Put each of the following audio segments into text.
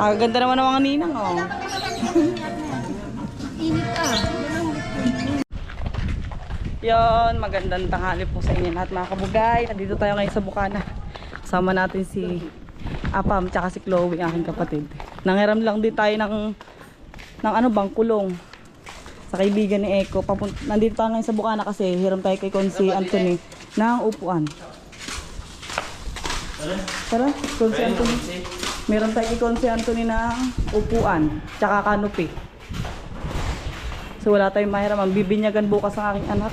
Ganda naman ng mga ninang, oh. Init ah. Yon, magandang tanghali po sa inyo lahat mga kabugay. Nandito tayo ngayon sa Bukana. Kasama natin si Apam tsaka si Chloe, aking kapatid. Nangiram lang din tayo ng ano bang kulong sa kaibigan ni Eko. Nandito tayo ngayon sa Bukana kasi hiram tayo kay Consi Anthony ng upuan. Tara, Consi Anthony. Meron tayo kay Consi Anthony ng upuan tsaka canopy. So wala tayong mahiram. Ang bibinyagan bukas ang aking anak.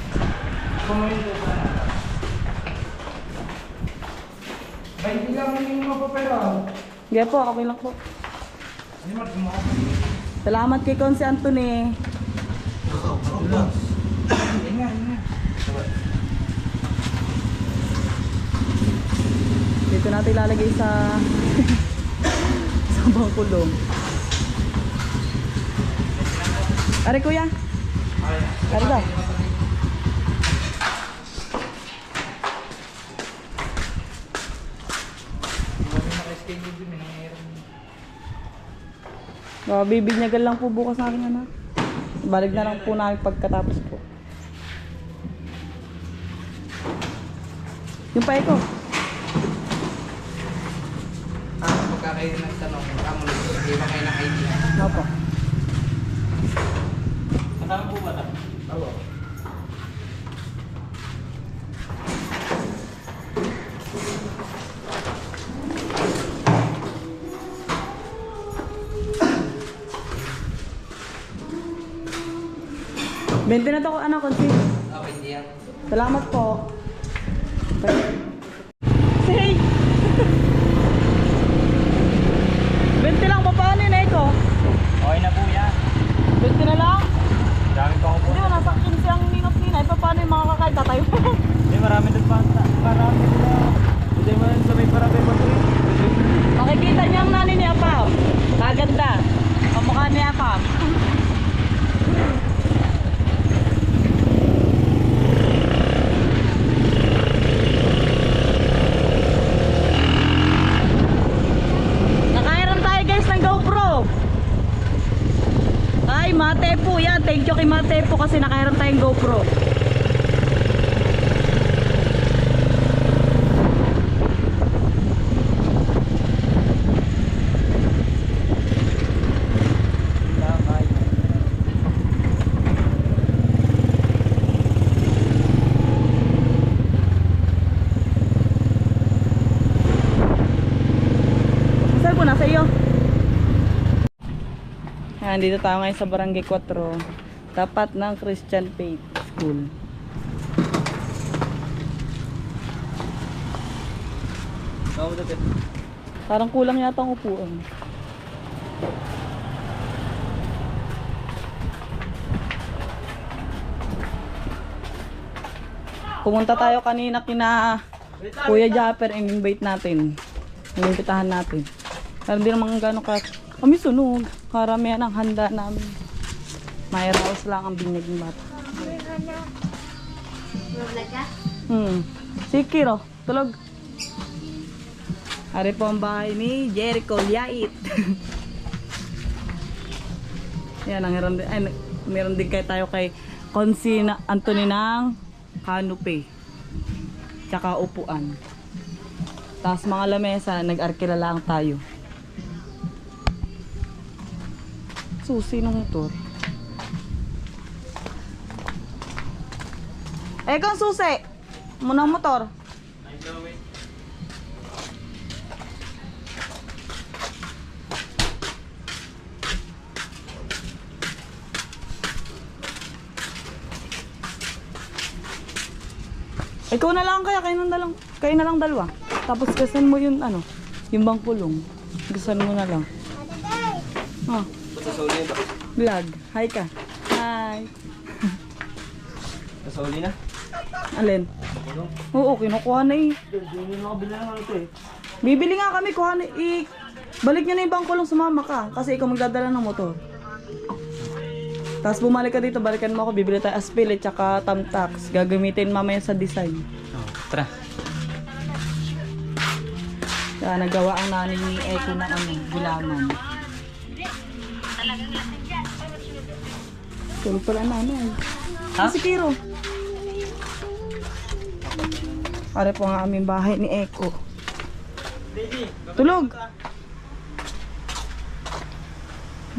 Hindi lang yung mapapera. Hindi po, okay lang po. Salamat kay Consi Anthony. Dito natin ilalagay sa sa bangkulong. Are kuya? Are daw? Bibinyagan lang po bukas na aking anak. Balik na lang po namin pagkatapos po. Yung pa ko. Pagka kayo nagtanong, kamo hindi ba kayo naka-idea? Opo. Kasama po ba ito? Oo. Bente na to anak, Consi. Okay, hindi yan. Salamat po. Say! Bente lang, paano yun Eko? Okay na po yan. Bente na lang? Dami pa ako po. Hindi mo, nasa 15 ang ninot-ninay. Paano yung mga kakain tatayo? Hindi, marami doon pa. Marami doon. Hindi mo rin sa may marami pa doon. Makikita niyo ang nani ni Apam. Maganda. Kamukha ni Apam. Nakairam tayo guys ng GoPro. Ay, Mate po yan. Thank you kay Mate po kasi nakairam tayong GoPro. Nasa iyo. Ayan, dito tayo ngayon sa Barangay 4, tapat ng Christian Faith School. Parang kulang yata ang upuan. Pumunta tayo kanina kina Kuya Japper, in-invite natin. Inimbitahan natin. Pero hindi naman gano'n kami sunog. Karamihan ang handa namin. May raos lang ang binyaging bata. Si Kiro, tulog. Ari po ang bahay ni Jericho Liait. Yan, meron din tayo kay Consi Anthony ng canopy. Tsaka upuan. Tapos mga lamesa, nag-arkila lang tayo. Susi ng motor. Kung susi muna ang motor. Ikaw na lang kaya, kayo na lang dalawa. Tapos gasan mo yung ano, yung bangkulong. Gasan mo na lang. Oh. Vlog. Hi ka. Hi. Kasuli na? Alin? Oo, kinukuha na eh. Hindi na nakabili na ito eh. Bibili nga kami, kuha na balik nyo na yung bangkulong, sumama ka. Kasi ikaw magdadala ng motor. Tapos bumalik ka dito, balikan mo ako, bibili tayo aspil at saka tamtax. Gagamitin mamaya sa design. Tara. Kaya nagawa ang nanay ni Eko ng gulaman. Tulog pala nanay. Ha? Si Kiro. Pare po ang aming bahay ni Eko. Tulog.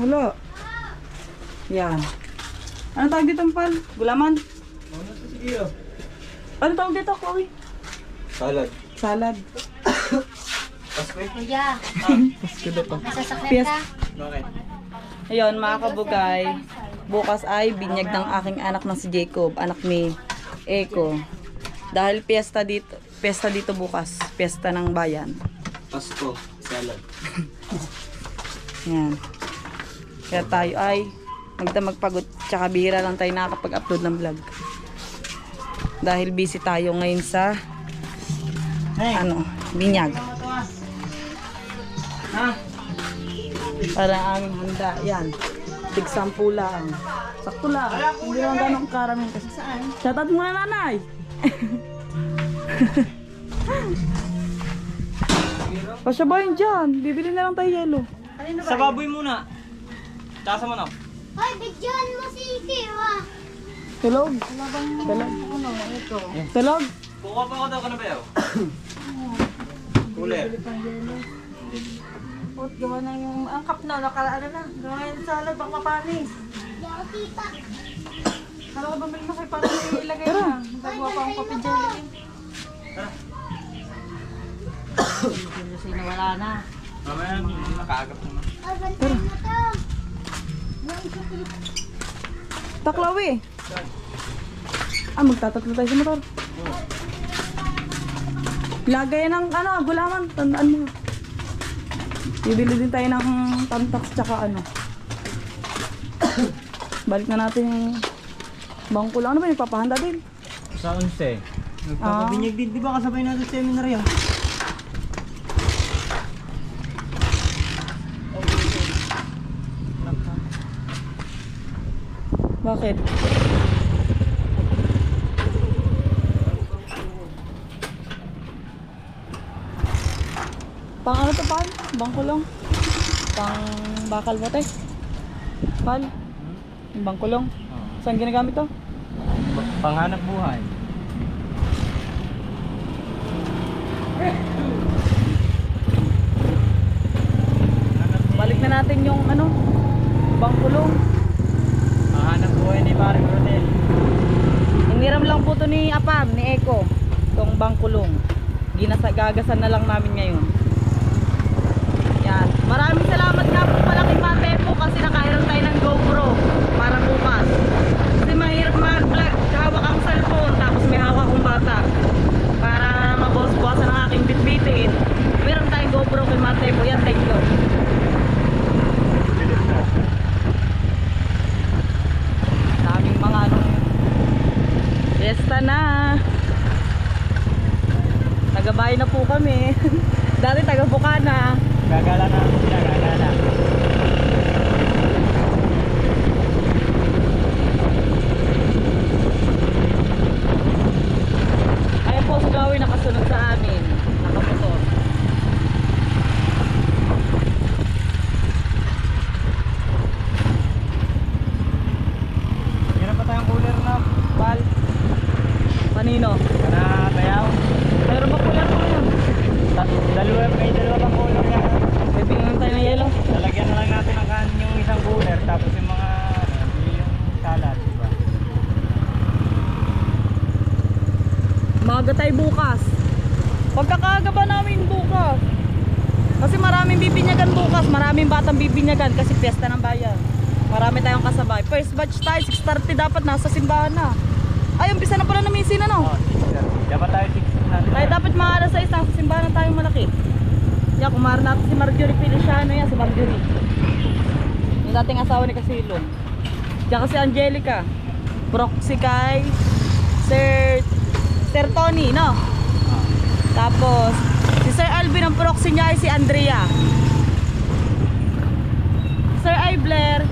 Wala. Yan. Ano tawag dito, Pal? Gulaman? Ano tawag dito, Chloe? Salad. Salad. Kuya, Pasko dito. nasasakyan Piyes. ka? Bakit? Ayun, mga kabugay. Bukas ay binyag ng aking anak na si Jacob, anak ni Eko. Dahil piyesta dito bukas. Piyesta ng bayan. Pasko. Salad. Yan. Kaya tayo ay magpagod tsaka bihira lang tayo nakakapag-upload ng vlog. Dahil busy tayo ngayon sa binyag. Ha? Para ang aming handa. Yan. Tig 10 lang. Sakto lang. Hindi naman ganong karami kasi. Shoutout muna nanay. Pasyabayin dyan. Bibili na lang tayo yelo. Sa baboy muna. Tsaka sa manok. Hoy, bigyan mo si Kira. Tulog. Tulog. Tulog. Kukuha pa ako daw ka na ba yaw? Cooler. Put, gawa na yung angkap na, nakaano na. Gawa na yung salad, baka mapanis. Di ako tita. Ano ka bumili mo kayo para may ilagay na? Nagagawa pa akong kape jelly. Kasi nawala na. Mamaya, nakaagap naman. Ay, bantay mo to. Taklawi. Magtatatlo tayo sa motor. Lagay ng gulaman. Tandaan mo. Bibili din tayo ng tantax tsaka Balik na natin yung bangko lang. Ano ba yung papahanda din? Sa 11. Nagpapabinyag din. Di ba kasabay natin sa seminar yan? Bakit? Pang ano to, Pal? Bangko lang. Pang bakal mo, te? Pal? Yung bangko lang. Saan ginagamit to? Panghanap buhay. Balik na natin yung bangko lang. Panghanap buhay ni Paring Rodel. Iniram lang po to ni Apam, ni Eko. Itong bangkulong. Gagasan na lang namin ngayon. Yan. Maraming salamat nga po pala kay Mate po kasi nakairam tayo ng GoPro para bukas. Kasi mahirap mag-vlog. Hawak ang cellphone tapos may hawak akong bata. Para mabawas-bawasan ang aking bitbitin. Meron tayong GoPro kay Mate po. Yan, thank you. Daming mga fiesta na. Tagabay na po kami. Dati taga Bukana. Gagala na. Gagala. Ayan po si Chloe nakasunod sa amin. Nakamotor. Meron pa tayong cooler na Pal. Kanino? Para tayaw. Meron ba pula po yan? May dalawa pang cooler yan. Bibigyan lang tayo ng yelo. Lalagyan na lang natin ang yung isang cooler tapos yung mga yung salad, diba? Maaga tayo bukas. Pagkakaaga ba namin bukas? Kasi maraming bibinyagan bukas. Maraming batang bibinyagan kasi piyesta ng bayan. Marami tayong kasabay. First batch tayo, 6:30 dapat nasa simbahan na. Ay, umpisa na pala na minsin Oh, 6:30. Dapat tayo 6 natin. Tayo dapat mga alas 6 nasa simbahan na tayong malaki. Yan, kumara natin si Marjorie Feliciano yan, si Marjorie. Yung dating asawa ni Kasilong. Diyan si Angelica. Proxy kay Sir Tony, no? Tapos, si Sir Alvin ang proxy niya ay si Andrea. Sir Airblade.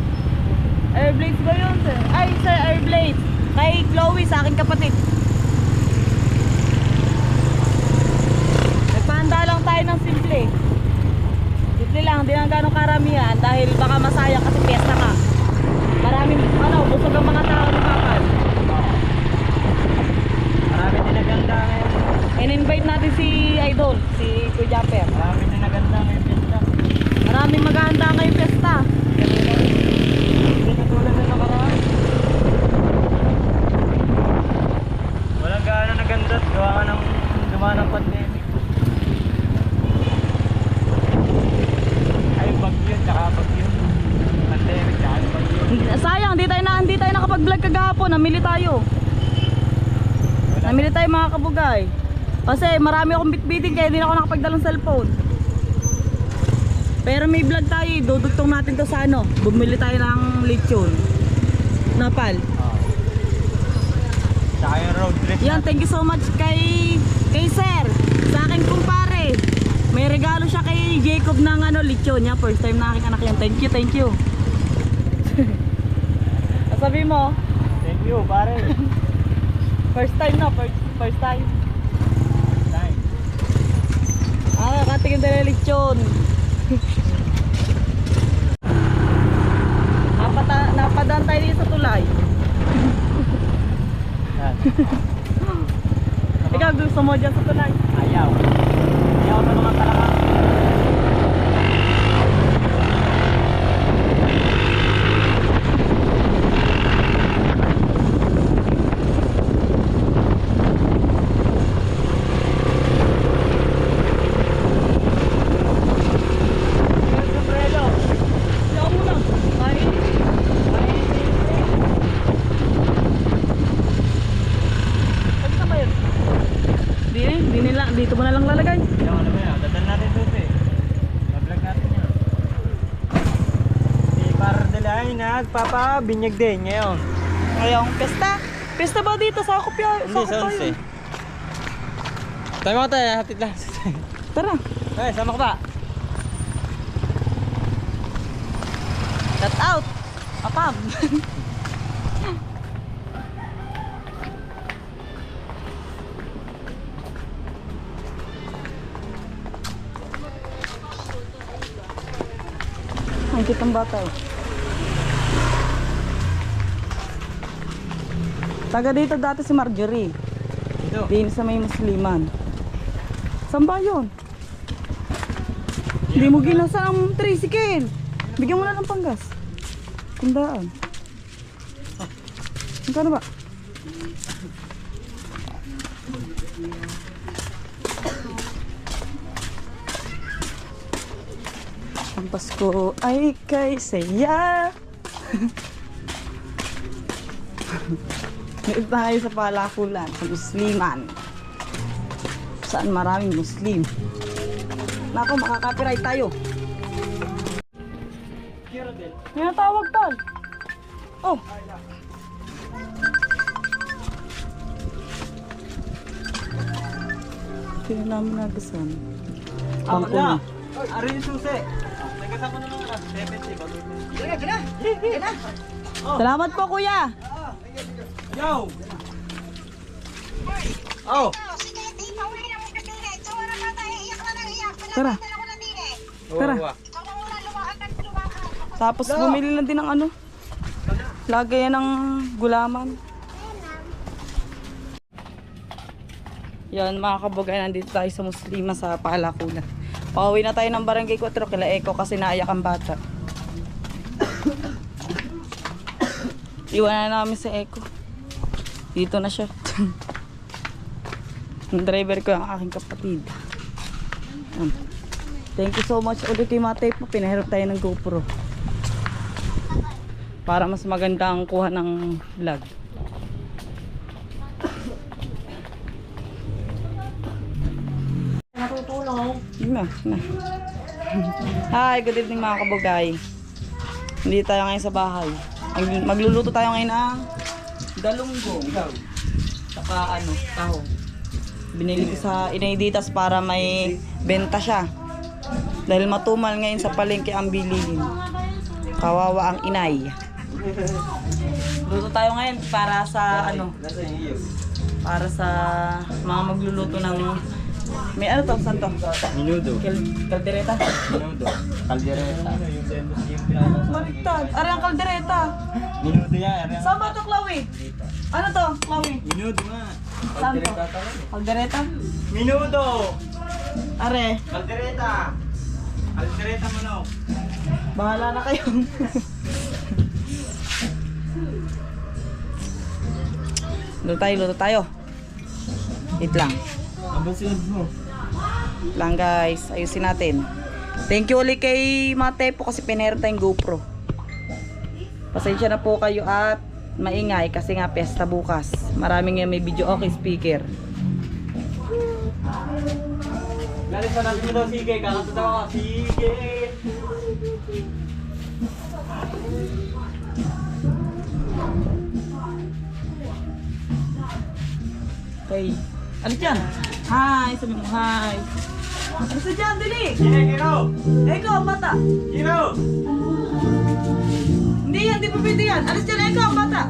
Airblades ba yun, sir? Ay, Sir Airblade. Kay Chloe, sa aking kapatid. Nagpahanda lang tayo ng simple. Simple konti lang, hindi na gano'ng karamihan dahil baka masayang kasi piyesta ka. Maraming, busog ang mga tao ni Papal. Marami din naganda ngayon. In-invite natin si Idol, si Kuya Japper. Marami din naganda ngayon pista. Maraming maghahanda ngayong piyesta. Hindi katulad na nakaraan. Walang gaano naganda at gawa ka ng dumaan ng pandemic. Ay, bagyo, tsaka bagyo. Pandemic, tsaka bagyo. Sayang, hindi tayo nakapag-vlog kagahapon. Namili tayo. Namili tayo mga kabugay. Kasi marami akong bitbitin kaya hindi na ako nakapagdalang cellphone. Pero may vlog tayo, dudugtong natin to sa ano. Bumili tayo ng lechon. Napal. Tsaka yung road trip. Yan, thank you so much kay sir. Sa akin kumpare. May regalo siya kay Jacob ng lechon niya. First time na aking anak yan. Thank you. Sabi mo, Thank you, pare. first time na, first time. Nice. Katingin tayo ng lechon. Napadaan tayo dito sa tulay. Yan. Ikaw gusto mo dyan sa tulay? Ayaw. Ayaw sa mga kalakang. Dito mo na lang lalagay. Ayaw, ano ba yan? Dadal natin doon eh. Bablog natin yan. Si Pardel ay nagpapabinyag din ngayon. Ngayong pesta. Pesta ba dito sa Akupya? Hindi, sa 11. Tayo mo tayo, hatid lang. Tara. Ay, sama ka ba? Shout out. Apam. Ang kitang bata eh. Taga dito dati si Marjorie. Dito. Din sa may Musliman. Saan ba yun? Hindi mo ginasa ang tricycle. Bigyan mo na ng panggas. Tandaan. Magkano ba? Ang Pasko ay kay saya. Ngayon tayo sa Palakulan, sa Musliman. Saan maraming Muslim. Nako, makaka-copyright tayo. May natawag tal. Oh. Sino namin nagasan? Wala. Ari yung susi. Nagkasama na mga 70 bago. Salamat po, kuya. Yo! Oh! Tara. Tara. Tapos bumili na din ng ano. Lagayan ng gulaman. Yan mga kabugay, nandito tayo sa Muslima sa Palakulan. Pauwi na tayo ng Barangay 4 kila Eko kasi naiyak ang bata. Iwanan na namin sa Eko. Dito na siya. Yung driver ko ang aking kapatid. Thank you so much ulit kay Matay po. Pinahirap tayo ng GoPro para mas maganda ang kuha ng vlog. Natutulog. Na. Hi, good evening mga kabugay. Hindi tayo ngayon sa bahay. Magluluto tayo ngayon ng galunggong. Saka taho. Binili ko sa Inayditas para may benta siya. Dahil matumal ngayon sa palengke ang bilihin. Kawawa ang inay. Luto tayo ngayon para sa para sa mga magluluto ng May ano to? Saan to? Minudo. Kaldereta? Minudo. Caldereta. Yung pinatang sa Baliktad. Ari ang kaldereta. Minudo yan. Saan ba to, Chloe? Ano to, Chloe? Minudo nga. Saan to? Caldereta talaga. Kaldereta? Minudo! Are, Caldereta! Caldereta mo no. bahala na kayo. Luto tayo. Wait lang. Abang silad mo. Lang guys, ayusin natin. Thank you ulit kay Mate po kasi pinerta yung GoPro. Pasensya na po kayo at maingay kasi nga pesta bukas. Maraming may video okay speaker. Lalis pa natin mo daw, sige. Kakanta daw ako. Sige! Okay. Ano dyan? Hi, sabi mo hi. Ano sa dyan, dali? Sige, Giro! Ikaw, bata. Giro! Hindi yan, di pa pwede yan. Alis dyan, ikaw, bata.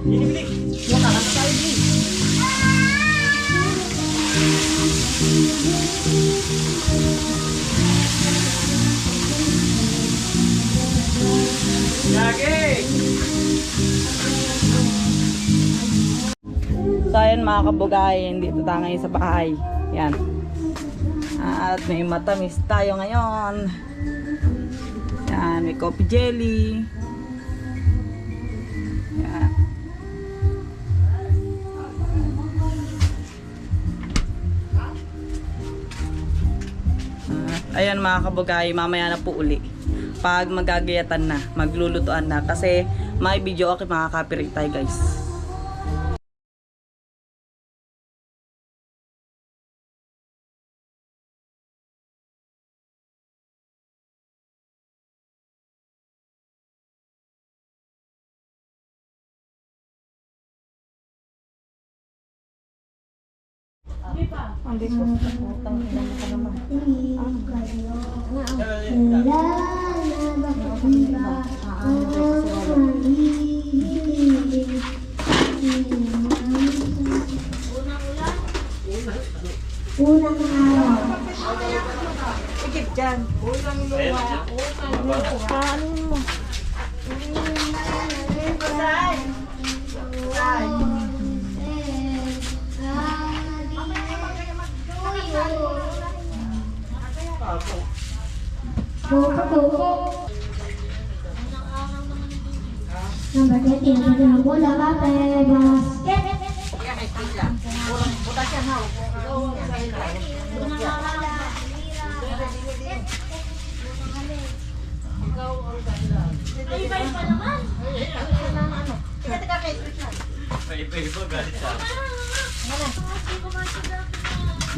Inibilig! Wala ka tayo, Dali. Lagi! So ayan mga kabugayin, dito tayo ngayon sa bahay. Yan. At may matamis tayo ngayon. Yan, may coffee jelly. Yan. Ayan mga kabugay, mamaya na po uli. Pag magagayatan na, maglulutuan na. Kasi may video okay, makaka-copyright tayo guys. Hindi po. Unang araw. Ikip dyan. Number 13, ang bola, kape, basket. Iba, galit siya.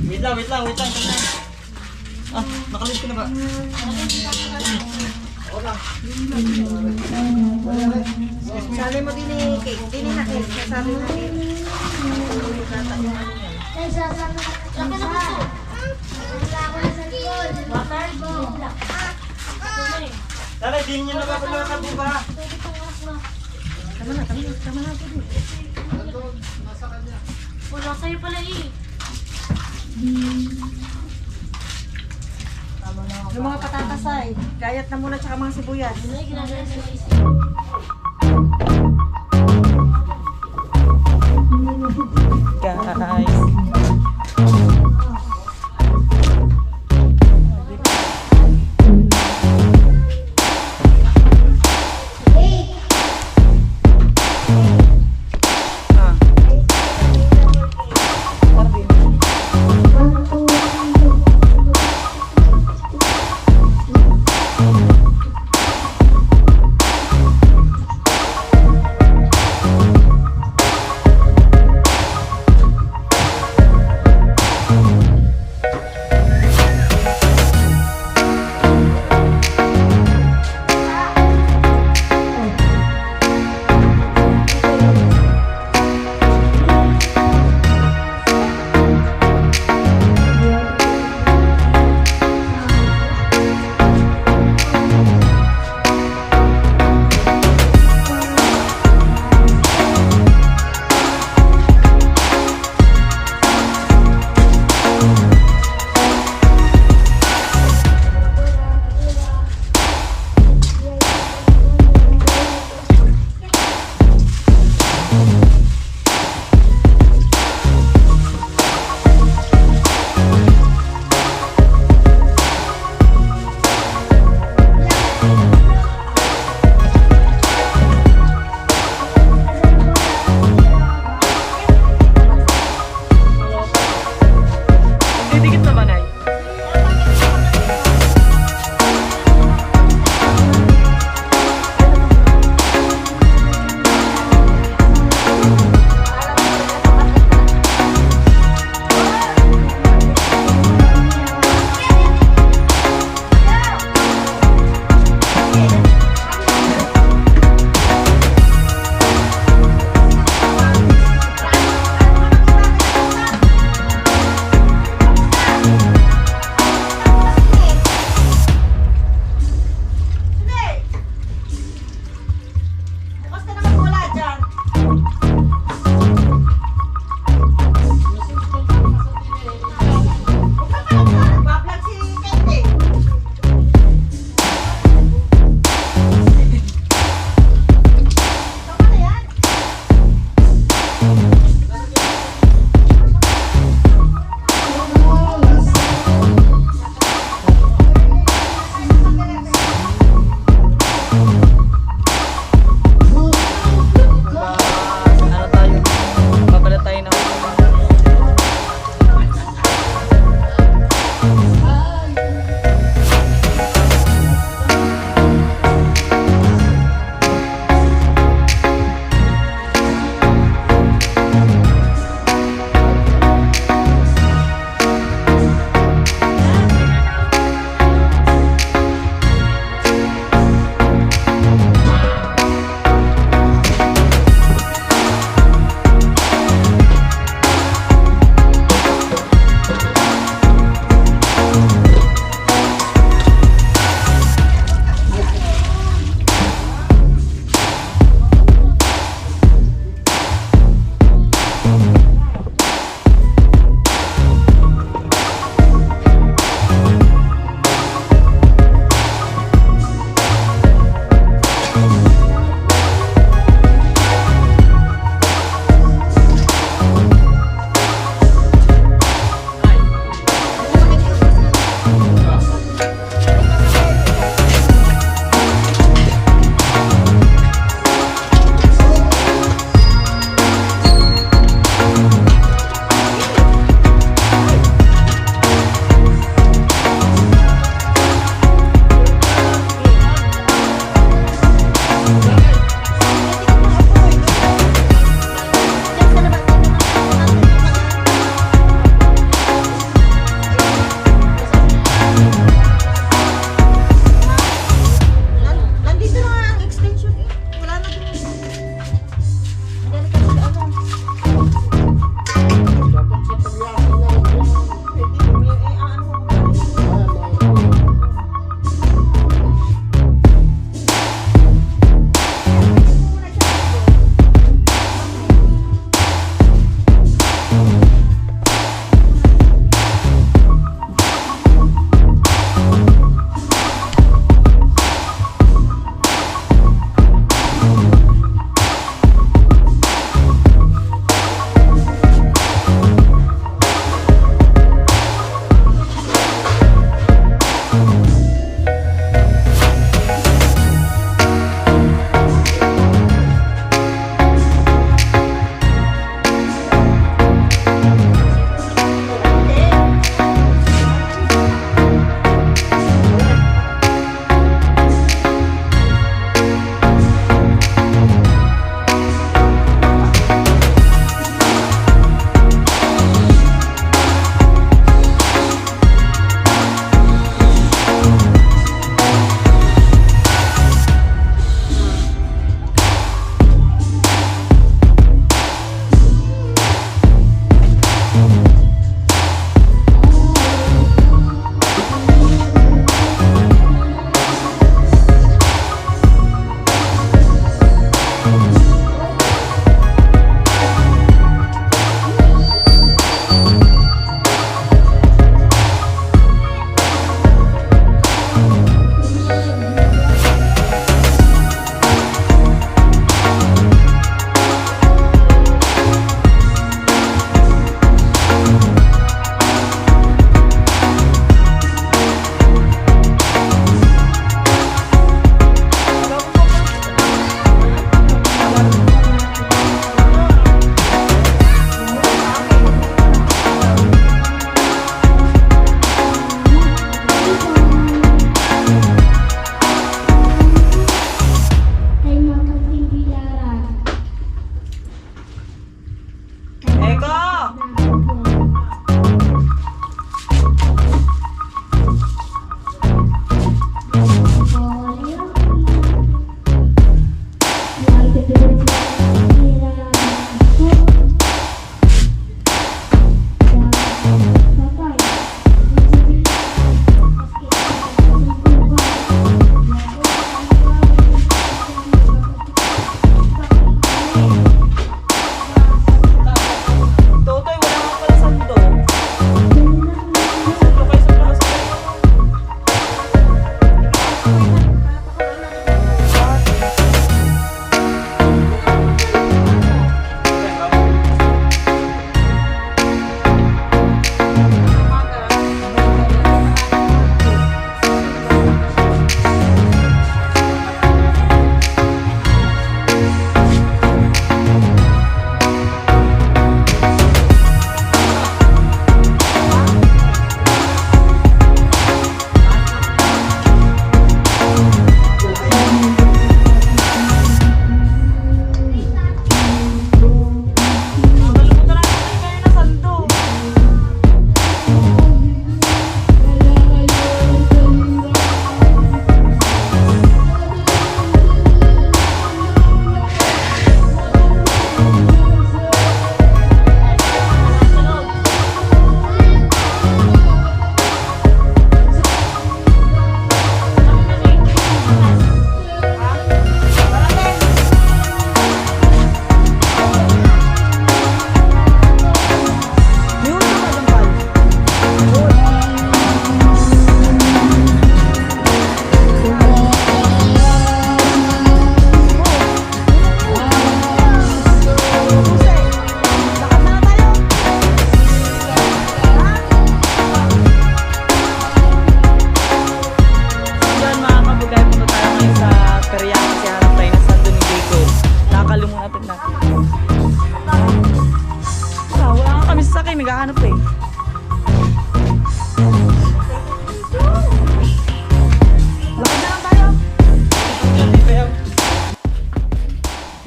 Wait lang. Ah, nakalit ka na ba? Sabi mo din eh, cake. Din na cake. Sabi mo din. Tara, di niyo nakapalakad, di ba? Wala sa'yo pala eh. Yung mga patatas ay, gayat na muna tsaka mga sibuyas. Guys. Ah.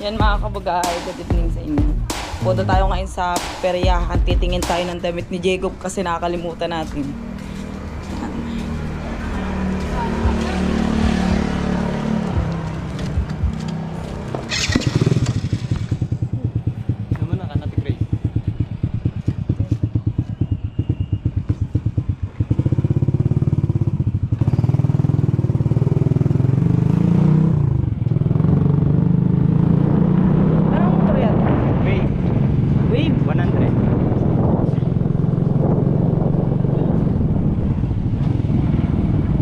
Yan mga kabagay, good evening sa inyo. Punta tayo ngayon sa peryahan. Titingin tayo ng damit ni Jacob kasi nakakalimutan natin. Yan. Naman na, kanati Grace. Anong motor yan? Wave, Wave. 100.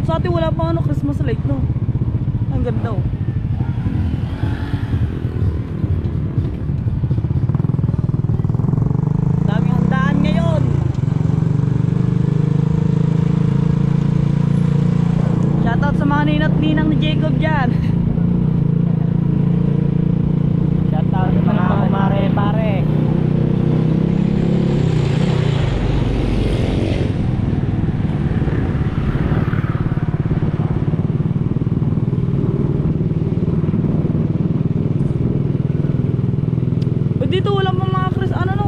Sa atin wala pang Christmas light, no? Ang ganda, oh. Daming handaan ngayon. Shoutout sa mga ninat-ninang ni Jacob dyan. Shoutout sa mga kumare, pare. O dito wala pang mga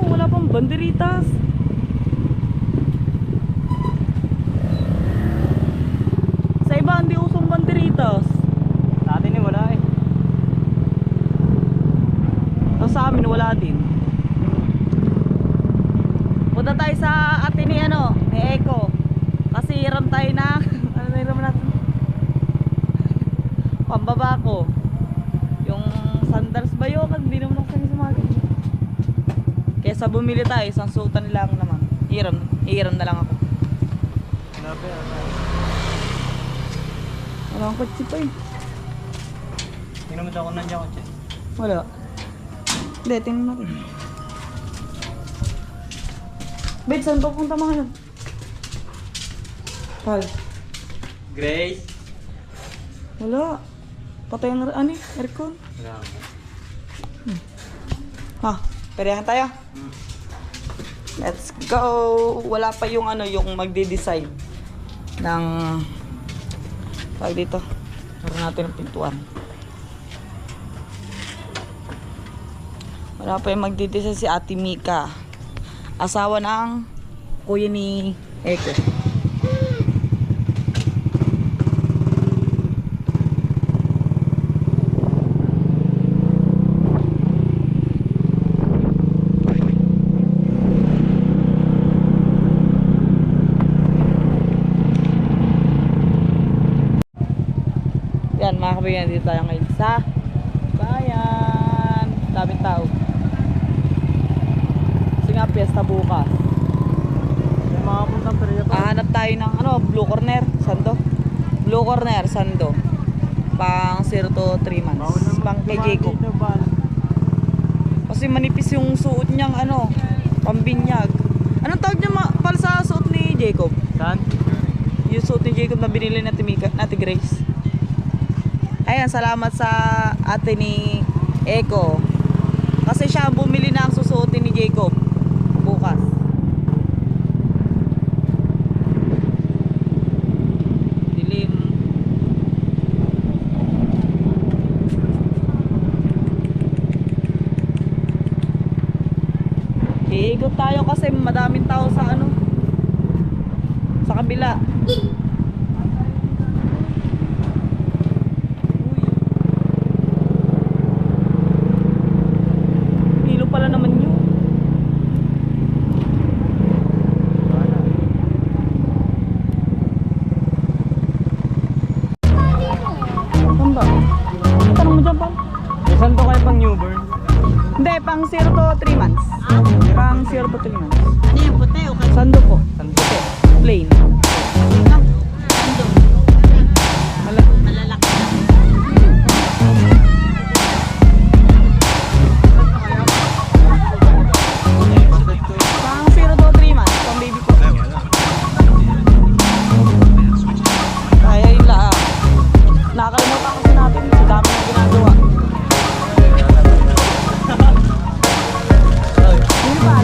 wala pang banderitas. Sa iba hindi usong banderitas. Sa atin eh, wala eh. O sa amin wala din. Punta tayo sa atin ni ni Eko. Kasi hiram tayo na ano na hiram natin? Pambaba ko. Yung sandals ba yun? Hindi naman ako sa mga ganyan. Kesa bumili tayo, isang suotan lang naman. Hiram na lang ako. Grabe, Wala akong kotse pa eh. tingnan mo daw kung nandiyan ko, Che. Wala. Hindi, tingnan natin. Babe, saan papunta mga yan? Pal. Grace. Wala. Patay ang aircon. Wala. Ha, perehan tayo. Let's go. Wala pa yung yung magde-design ng tawag dito. Meron natin ang pintuan. Wala pa yung magde-design si Ate Mika. Asawa ng kuya ni Eko. Yan mga kabigyan, dito tayo ngayon sa bayan. Daming tao. Kasi nga piyesta bukas. May mga puntang perya pa. Hanap tayo ng blue corner, sando. Blue corner, sando. Pang 0 to 3 months. Pang kay Jacob. Kasi manipis yung suot niyang pambinyag. Anong tawag niya pala sa suot ni Jacob? Saan? Yung suot ni Jacob na binili na Ate Grace. Ayan, salamat sa ate ni Eko. Kasi siya bumili na ang susuotin ni Jacob bukas. Dilim. Iikot tayo kasi madaming tao sa sa kabila. Pala naman yun. Saan ba? Tanong mo dyan, Pam? Saan to kayo pang newborn? Hindi, pang 0 to 3 months. Pang 0 to 3 months. Hindi yung puti o kasi Sando po. Saan to? Plain. malalaki. Pang 0 to 3 months. Pang baby ko. Kaya yun lang. Nakakalimutan kasi natin. Ang dami na ginagawa. Hindi pa.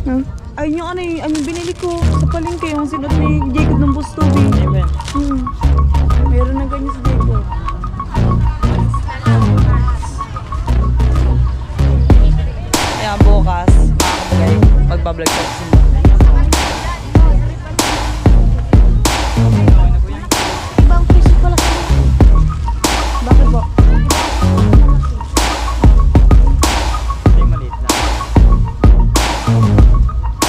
Ayun yung ano yung binili ko sa palengke, yung sinot ni Jacob ng Bustobi. Amen. Meron na ganyan sa Jacob. Ayan, bukas, makakabagay, magbablog sa simba. Ibang piso pala kami. Bakit po? Hindi maliit lang.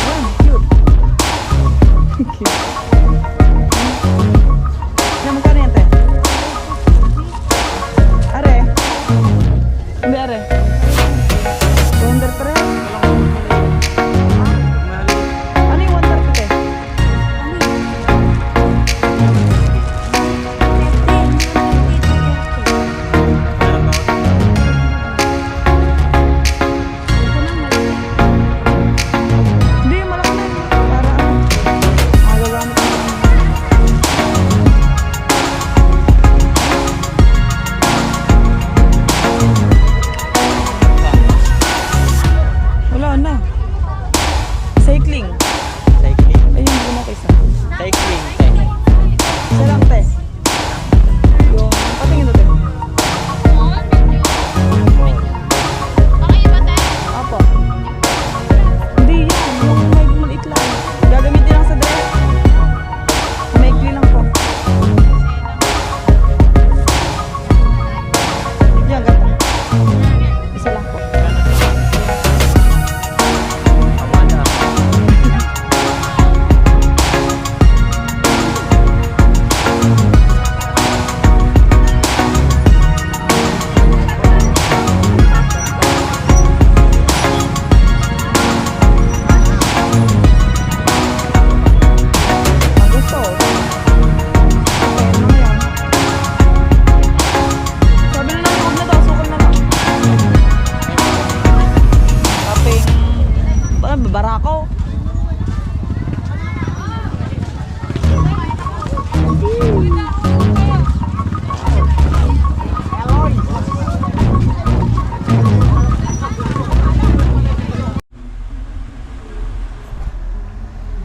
Wow, cute. Cute. Ano, magkano yan, te? Are? Hindi, are. 200 pa rin? Ano yung 130, te? Hindi, malaki na yun. Para ano? Magagamit ko lang. Wala na. Cycling. Cycling. Ayun, hindi mo kaysa. Cycling. Isa lang, te. Yung, patingin natin. Apo. Hindi yan. Yung may maliit lang. Gagamitin lang sa direct. Maikli lang po. Yan, gata. Isa lang po. Amanda. Ang gusto. Okay, ano nga yan? Sabi na lang, huwag na daw. Sukal na lang. Kaping... Barako.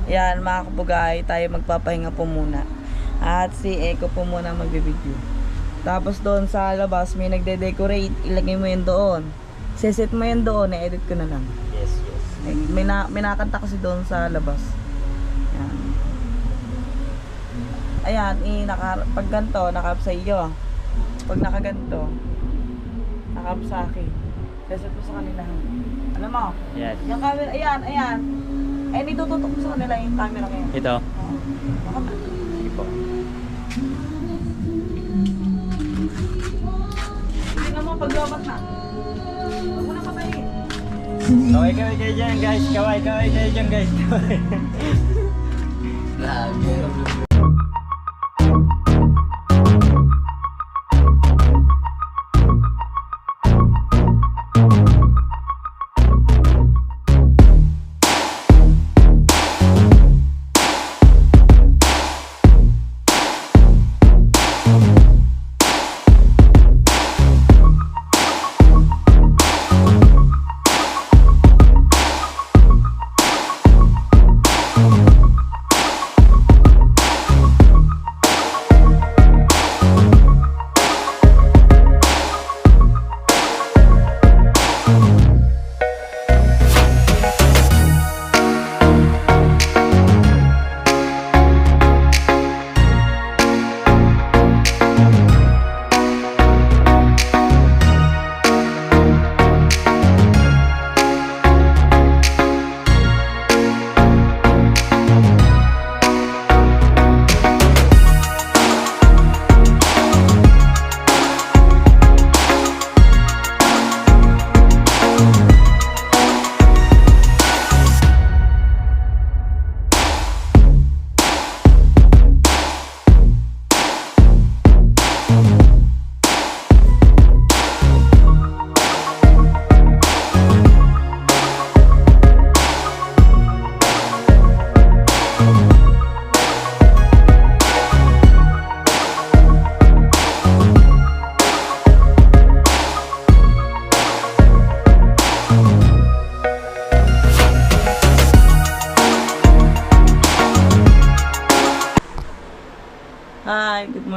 Yan, mga kabugay, tayo magpapahinga po muna. At si Eko po muna ang magbibideo. Tapos doon sa labas, may nagde-decorate. Ilagay mo yun doon. Seset mo yun doon, i-edit ko na lang. Yes, yes. May nakanta kasi doon sa labas. Yan. Ayan, pag ganito, nakap sa iyo. Pag nakaganto, nakap sa akin. Seset mo sa kanila. Alam mo? Yes. Yung camera, ayan, ayan. Ay, nitututok mo sa kanila yung camera ngayon. Ito. Oo. Baka ba? Sige po. Hindi naman paglabat na. Huwag mo na patayin. Kaway kayo dyan guys. Kaway kayo dyan guys. Kaway.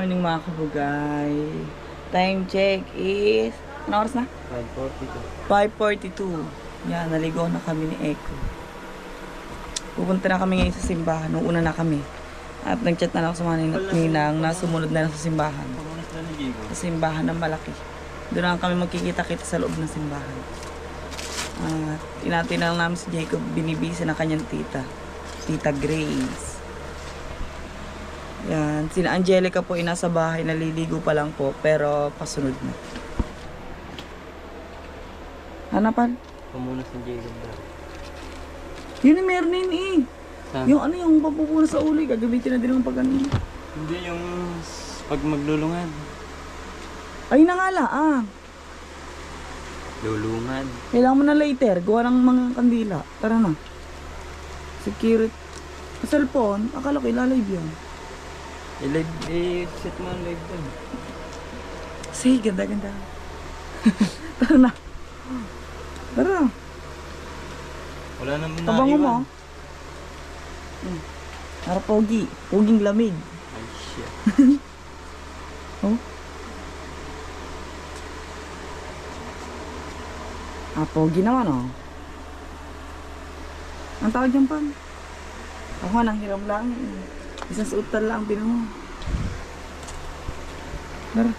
morning mga kabugay. Time check is... Ano oras na? 5:42. Yan, naligo na kami ni Eko. Pupunta na kami ngayon sa simbahan. Nuuna na kami. At nag-chat na lang ako sa mga ninang na sumunod na lang sa simbahan. Sa simbahan na malaki. Doon lang kami magkikita-kita sa loob ng simbahan. At inatin na lang namin si Jacob. Binibisa na kanyang tita. Tita Grace. Yan. Sina Angelica po ay nasa bahay. Naliligo pa lang po. Pero pasunod na. Hanapan? Pamunas ng Jacob na. Yun yung meron yun eh. Saan? Yung ano yung papupuna sa uli. Gagamitin na din ng pag ano. Hindi yung pag maglulungad. Ay nangala ah. Lulungad. Kailangan mo na later. Gawa ng mga kandila. Tara na. Security. Sa cellphone. Akala ko ilalive yan. Set mo ang live doon. Sige, ganda-ganda. Tara na. Tara. Wala naman na Tabango mo. Para pogi. Poging lamig. Ay, shit. Oh. Ah, pogi naman oh. Ang tawag dyan pa. Ako nga, nanghiram lang. Isang suotan lang, tinan mo. Tara.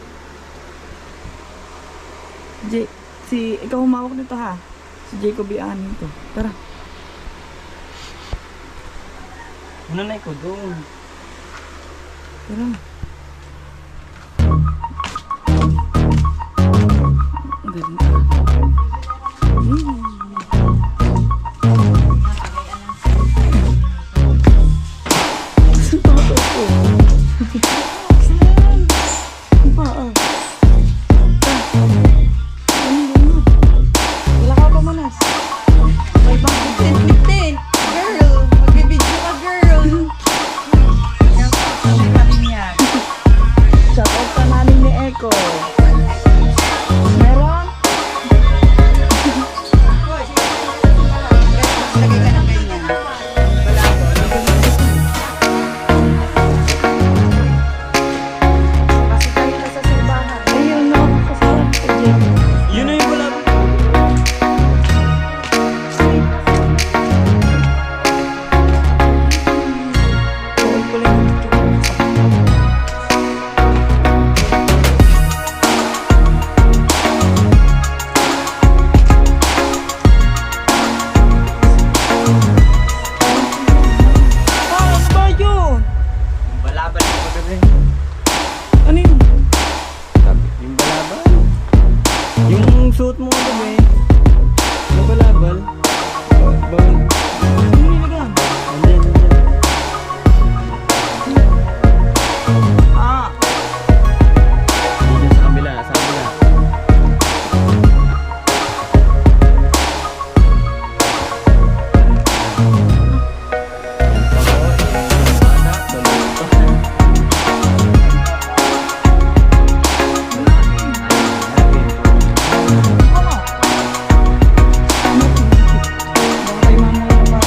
Ikaw humawak nito ha. Si Jacob i-anin to. Tara. Ano na ikaw doon? Tara. Ang ganda. Saan toto ko? Wala ka pa manas. May bang bitin. Girl, magbibidyo ka girl. Shout out ka namin ni Eko. Meron? Lagay ka ng ganyan. Kasi tayo na sa simbahan. Ayun no, kasama ko dyan. Yun na yung wala. Bawal ko lang yung picture. Ah, ano ba yun? Balabal yung pagkabi. Ano yun? Yung balabal? Yung suot mo kagabi. Yung balabal? Bawal. Ano niligan? Andyan. Ah, Andyan sa kabila. Sa kabila. baka kay mama na pa.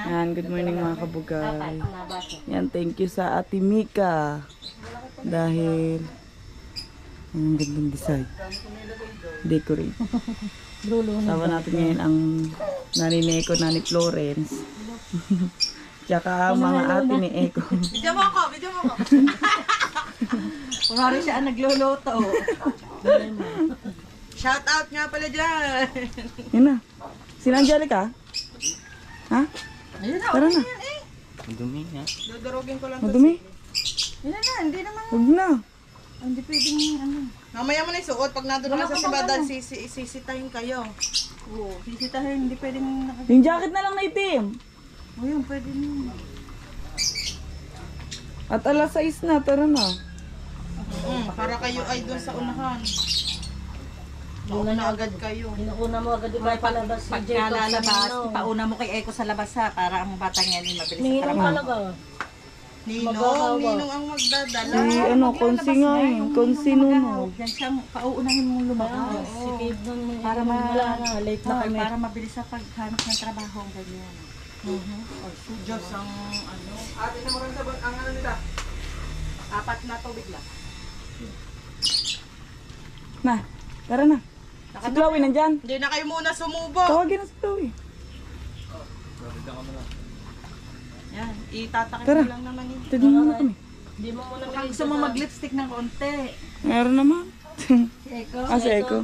Yan, good morning mga kabugay. Yan, thank you sa Ate Mika. Dahil ang gandang design. Decorate. Sama natin ngayon ang nani ni Eko, nani Florence. Tsaka mga ate ni Eko. Video mo ako. Kunwari siya ang nagluluto. Shout out nga pala dyan. Yan na. Sina Angelica? Ha? Ayun na, Tara na. Ang dumi ha. dudurugin ko lang. Madumi? Yun na, hindi naman. Huwag na. Hindi pwedeng ano. Mamaya mo na isuot. Pag nandun Wala na sa ka bang simbahan, ano? sisitahin kayo. Oo, sisitahin, hindi pwedeng Yung jacket na lang na itim. O yun, pwede na. At alas 6 na, tara na. Para kayo ay doon sa unahan. Mauna agad kayo. Inuuna mo agad yung palabas si Jacob sa Pagkalalabas, Ninong. ipauna mo kay Eko sa labas ha, para ang batang yan ay mabilis sa Ninong trabaho. talaga. Ninong ang magdadala. Si ano, konsi nga eh. Konsi nuno. Yan siyang pauunahin mong lumabas. Si Cave nun, Para wala na, late na kami. Para mabilis sa paghanap ng trabaho ang ganyan. Diyos ang ano. Ate na maganda ba ang ano nila? 4 na tubig lang. Na, tara na. Si Chloe nandyan. Hindi na kayo muna sumubo. Tawagin na si Chloe. Yan, itatakip Tara. mo lang naman eh. Tignan mo na kami. Hindi mo muna Kung gusto mo mag-lipstick ng konti. Meron naman. Si Eko. Ah, si Eko.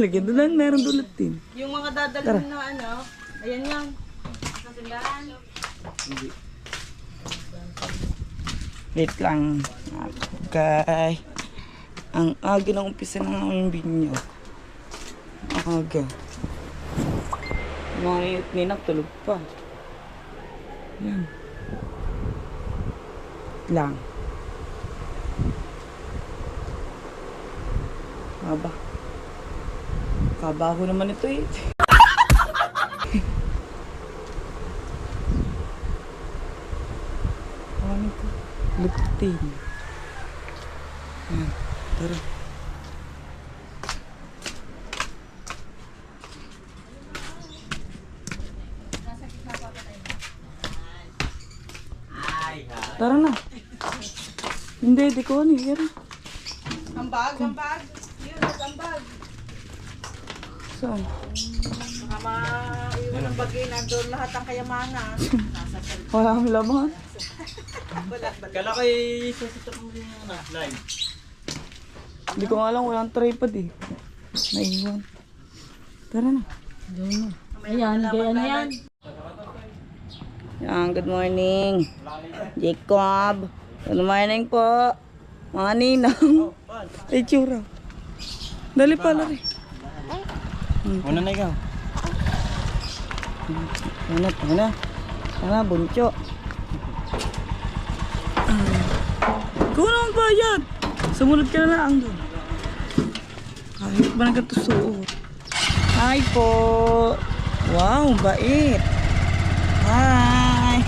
Lagyan doon lang, meron dulot din. Yung mga dadalhin na ano, ayan yan. Wait lang. Okay. Ang aga ng umpisa ng aming binyo. Aga. Mga ninak tulog pa. Yan. Lang. Aba. Kabaho naman ito eh. Ano ito? Luptin. Yan. Tara. Tara na. Hindi, di ko ano yan. Ang bag. Yun, ang bag. Saan? Baka maiwan ng bagay, nandun lahat ang kayamanan. Wala akong laman. Kala kay sasito mo din na live. Hindi ko nga alam, walang tripod eh. Naiwan. Tara na. Ayan, gaya na yan. Yan, good morning. Jacob. Good morning po. Mga ninang. Ay, tsura. Dali pala rin. Una na ikaw. Ano, buncho. Ikaw naman bayad. Sumunod ka na lang doon. Kahit ba nagkatusuot. Hi po. Wow, bait. Hi.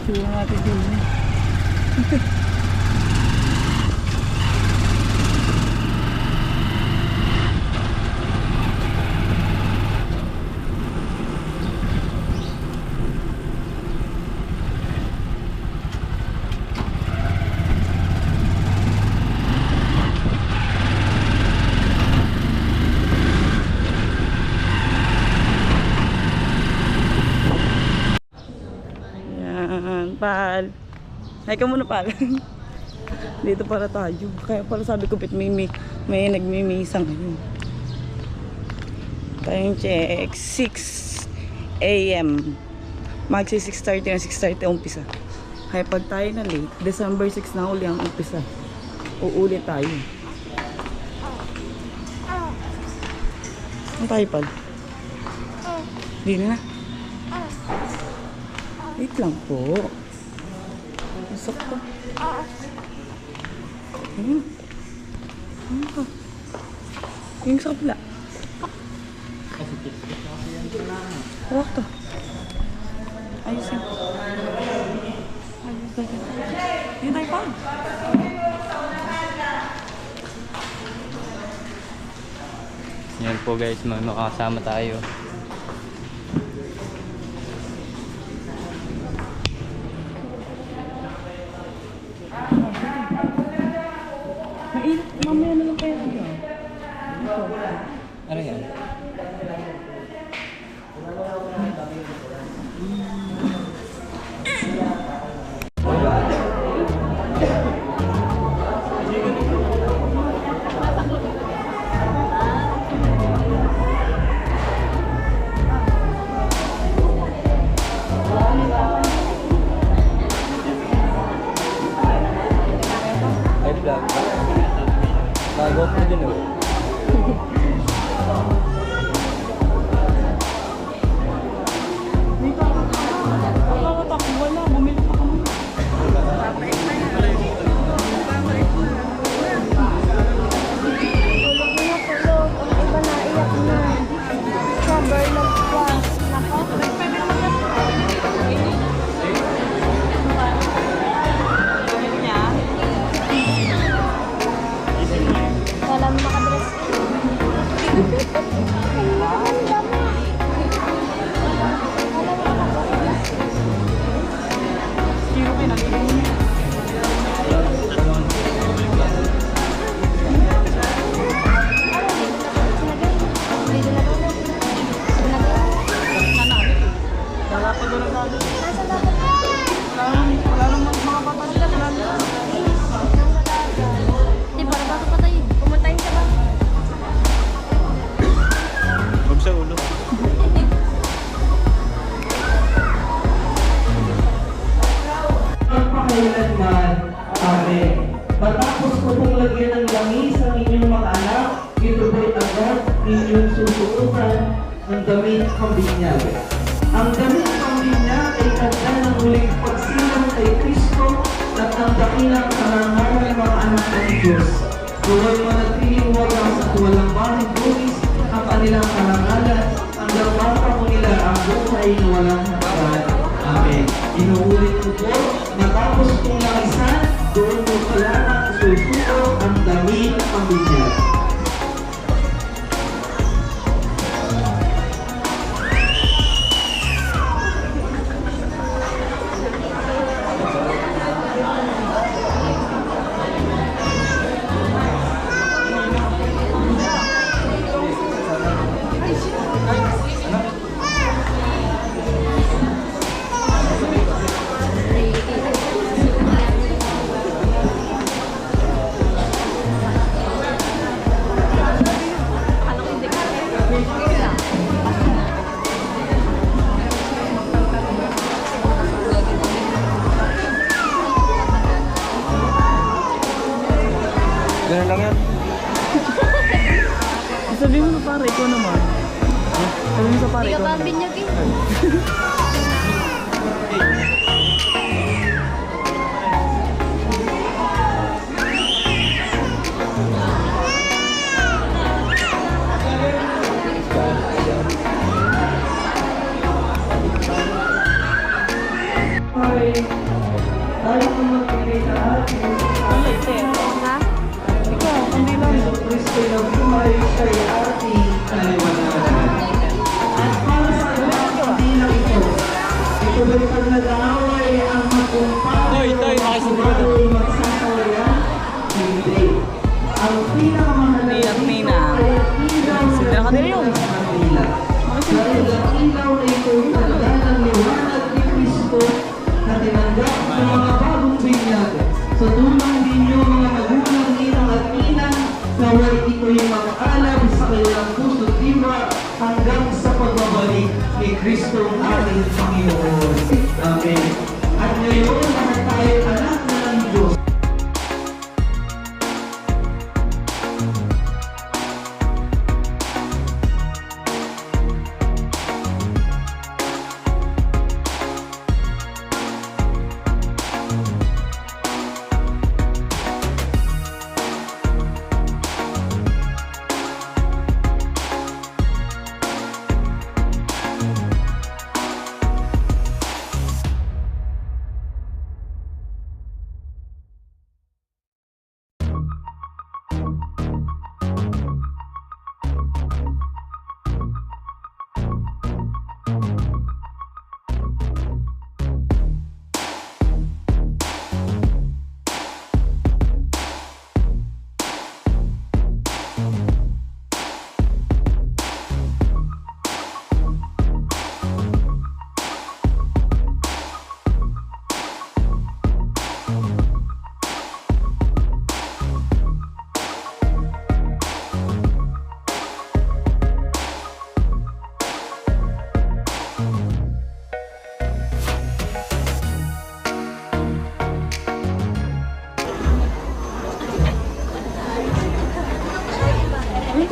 Tingnan natin din. Yan, pal. Ay ka muna, pal. Dito para tayo. Kaya pala sabi ko, may nagmimisang ngayon. Time check, 6 a.m. Magsi 6:30 na 6:30 umpisa. Kaya pag tayo na late, December 6 na uli ang umpisa. Uulit tayo. Ano tayo, pal? Di na. Wait lang po. Masok ko. Ano ka? Yung sa kapila. Hawak to. Ayusin. Ayos tayo. Hindi tayo pa. Yan po guys, makakasama tayo. Mainit. Mamaya na lang kayo. Ano yan? Ay, vlog. Bago ko din oh. Matapos ko pong lagyan ng langis ang inyong mga anak, ito po'y agad inyong susuotan ng damit pambinyag. Ang damit pambinyag ay tanda ng muling pagsilang kay Kristo at ang dakilang karangalan ng mga anak ng Diyos. Huwag manatiling wagas at walang baling buwis ang kanilang karangalan hanggang mapako nila ang buhay na walang hanggan. Amen. Inuulit ko po, matapos kong langisan, doon mo pala ang susuo ang damit pambinyag. Ganun lang yan. Sabihin mo na pare, ikaw naman. Sabihin mo sa pare, ikaw naman. binyag eh. Ay, tayo po magbigay sa ating Ha? Ikaw, hindi lang. Yesu Kristo na buhay siya'y ating kaliwanagan. At para sa lahat, hindi lang ito. Ito ba'y pag nag-aaway ang magumpay? Toy, makisunod. Ay magsasawayan? Hindi. Ang pinakamahalaga Nina. ay ang ilaw Sila ka nila yun. sa kanila. Dahil ang ilaw na ito tanda ng liwanag ni Kristo na tinanggap ng mga bagong binyag. Sa tulong ninyo mga magulang, ninang at ninang, naway ito'y mag-alab sa kanilang puso at diwa hanggang sa pagbabalik ni Kristo ang ating Panginoon. Amen. At ngayon, lahat tayo anak na ng Diyos.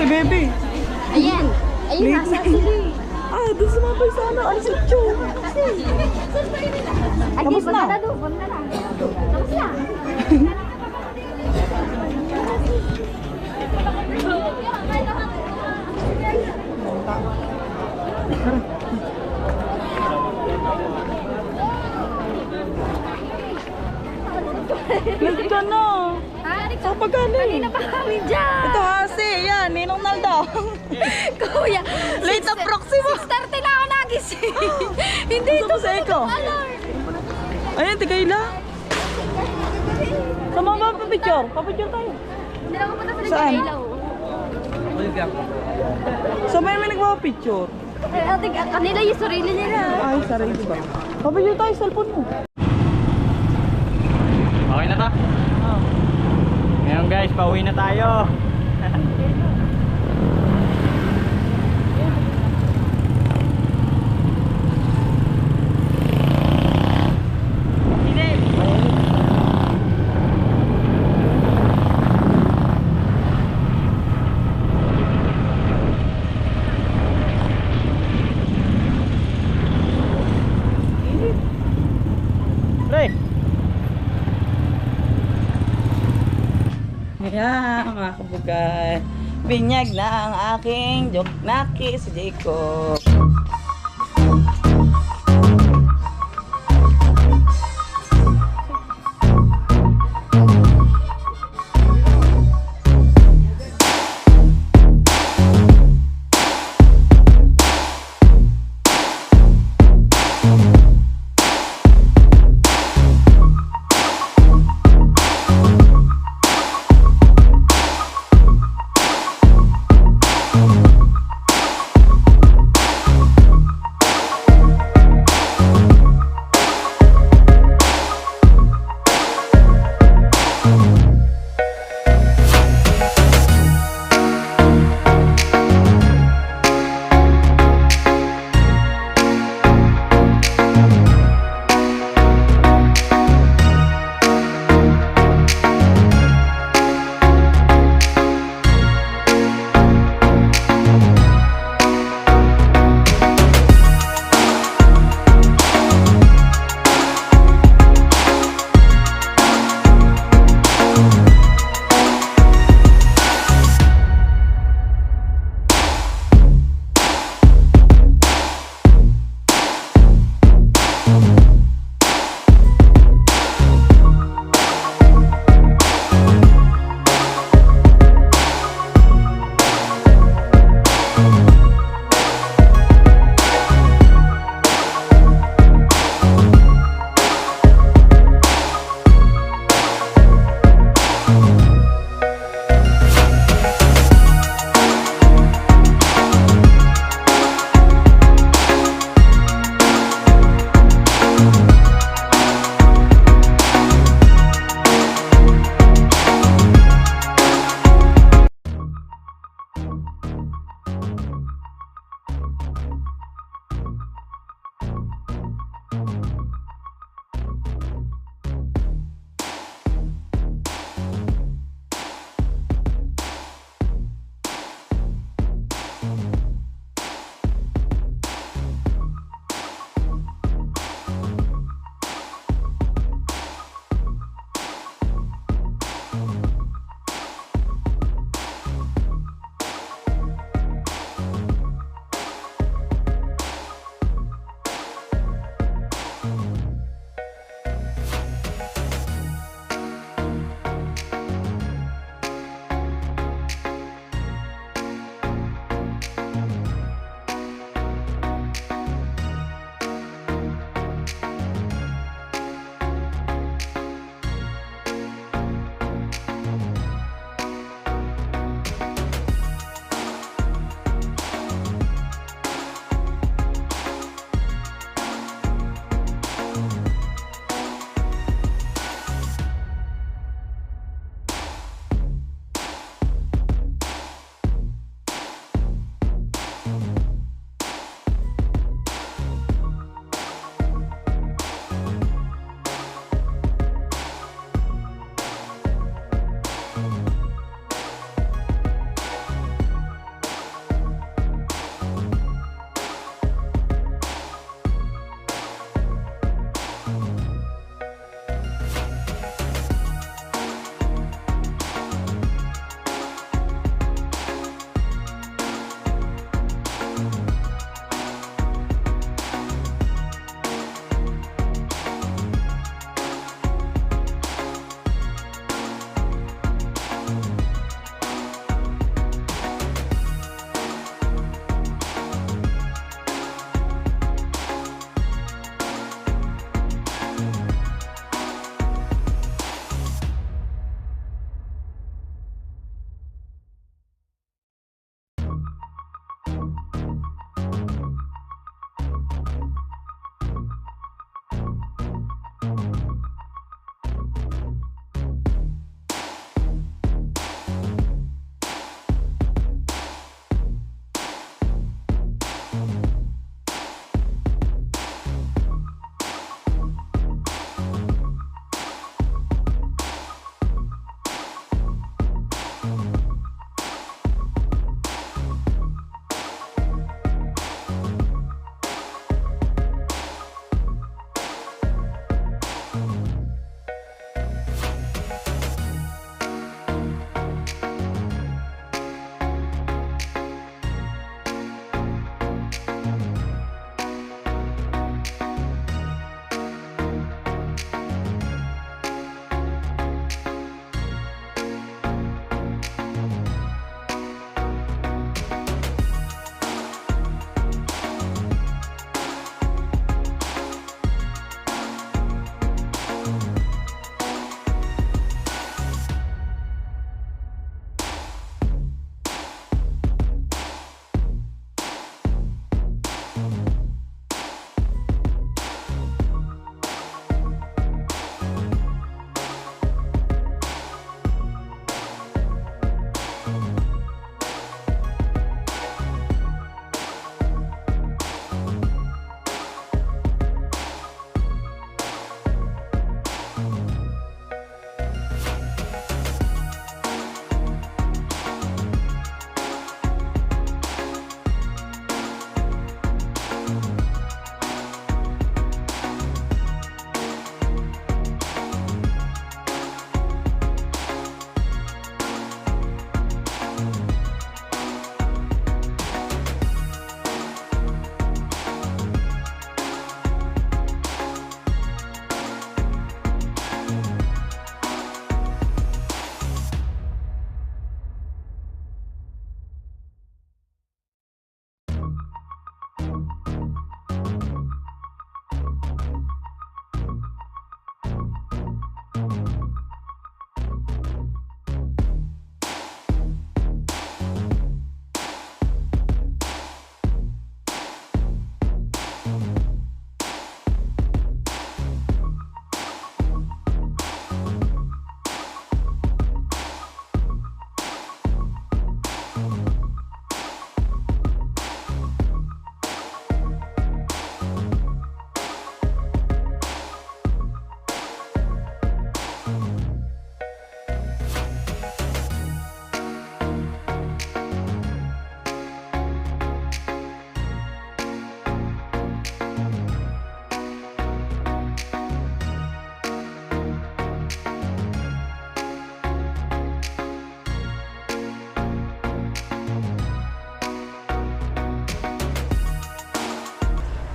Si baby. Ayan. Ayun na, sa Ah, doon sumabay sana. Ano si Chu? Tapos na. Tapos na. Late ka na. Sa pagkanin. Pa kami dyan. Ito hasi. Yan, Ninong Naldo. Kuya. Late na Proximo. 6:30 na ako nagising. Hindi Gusto mo sa Eko? Ayan, tigayla. Sama ba pa-picture? Pa-picture tayo. Hindi lang ako punta sa Saan? nag-ilaw. Sabay may nagpapa-picture. Kanila yung sarili nila. Ay, sarili ba? Pa-picture tayo, cellphone mo. Okay na ta? Ngayon guys, pauwi na tayo. Ayan, mga kabugay. Binyag na ang aking joknaki si Jacob.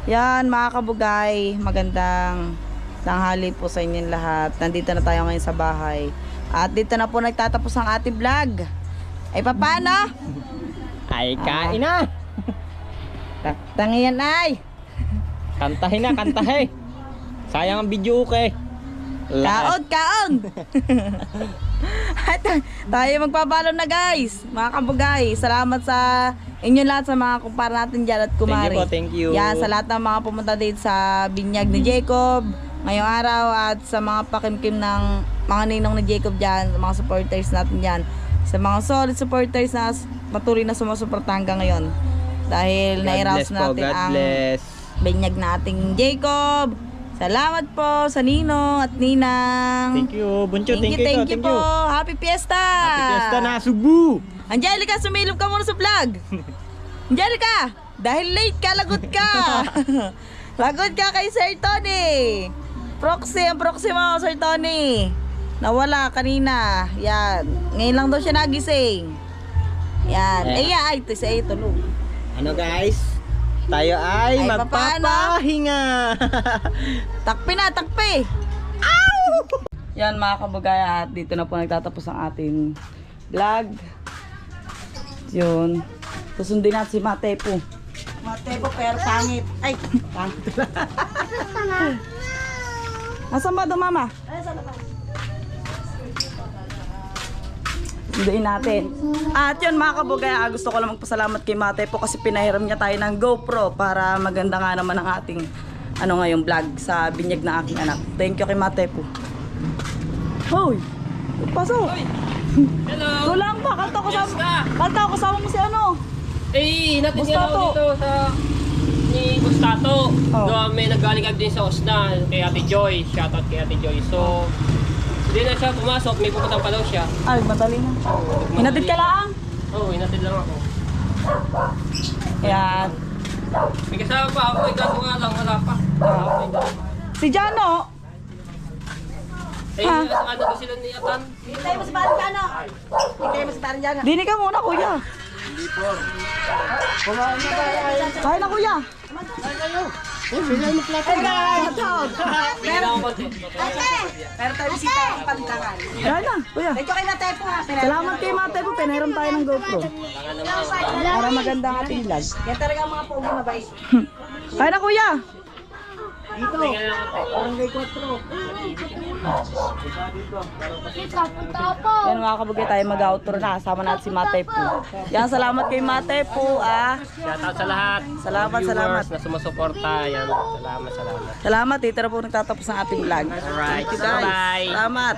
Yan mga kabugay, magandang tanghali po sa inyong lahat. Nandito na tayo ngayon sa bahay. At dito na po nagtatapos ang ating vlog. Ay paano? Ay, kain na! Tangiyan ay! Kantahin na, kantahin! Sayang ang video okay. Kaon! At tayo magpapalo na guys. Mga kabugay, salamat sa inyo lahat sa mga kumpara natin dyan at kumari. Thank you. Yan, sa lahat ng mga pumunta dito sa binyag ni Jacob ngayong araw at sa mga pakimkim ng mga ninong ni Jacob dyan, mga supporters natin dyan. Sa mga solid supporters na patuloy na sumusuporta hanggang ngayon. Dahil nairaos natin ang binyag nating Jacob. Salamat po sa Ninong at Ninang. Thank you, Buncho. Thank you po. Happy Fiesta! Happy Fiesta na, Subu! Angelica, sumilip ka muna sa vlog. Angelica, dahil late ka, lagot ka. Lagot ka kay Sir Tony. Ang proxy mo, Sir Tony. Nawala kanina. Yan. Ngayon lang daw siya nagising. Yan. Ay, tulog. Ano guys? Tayo ay papaano? magpapahinga. Takpi! Ow! Yan mga kabugay, at dito na po nagtatapos ang ating vlog. Yun. Susundin natin si Matepo. Matepo pero pangit. Ay, pangit. Nasaan ba doon, mama? Sunduin natin. At yun mga kabugay, gusto ko lang magpasalamat kay Matepo kasi pinahiram niya tayo ng GoPro para maganda nga naman ang ating ngayong vlog sa binyag na aking anak. Thank you kay Matepo. Hoy! Pasok! Hello! Kulang pa! Kanta ko kasama mo si ano? Eh, natin yan Gustato. ako dito sa ni Gustato. Oh. Doon may nagaling din sa Osna kay Ate Joy. Shoutout kay Ate Joy. So, hindi na siya pumasok. May pupuntan pa daw siya. Ay, madali na. Hinatid ka lang? Oo, inatid lang ako. Yan. May kasama pa ako. Ikaso nga lang, wala pa. Si Jano! Eh, ano ba sila ni Atan? Dini ka muna, kuya. Kain na, kuya. Hindi lang ako konti. Kain na, kuya. Salamat kay Matepo. Pinahiram tayo ng GoPro. Para maganda ang ating vlog. Yan talaga ang mga pogo na bait. Kain na, kuya. Tingnan lang ako. Yan mga kabugay, tayo mag-outro na. Kasama natin si Matepo. Yan, salamat kay Matepo. Shoutout sa lahat. Salamat. Viewers na sumusuporta. Yan. Salamat. Salamat, dito na po nagtatapos ang ating vlog. Alright. Thank you guys. Bye-bye. Salamat.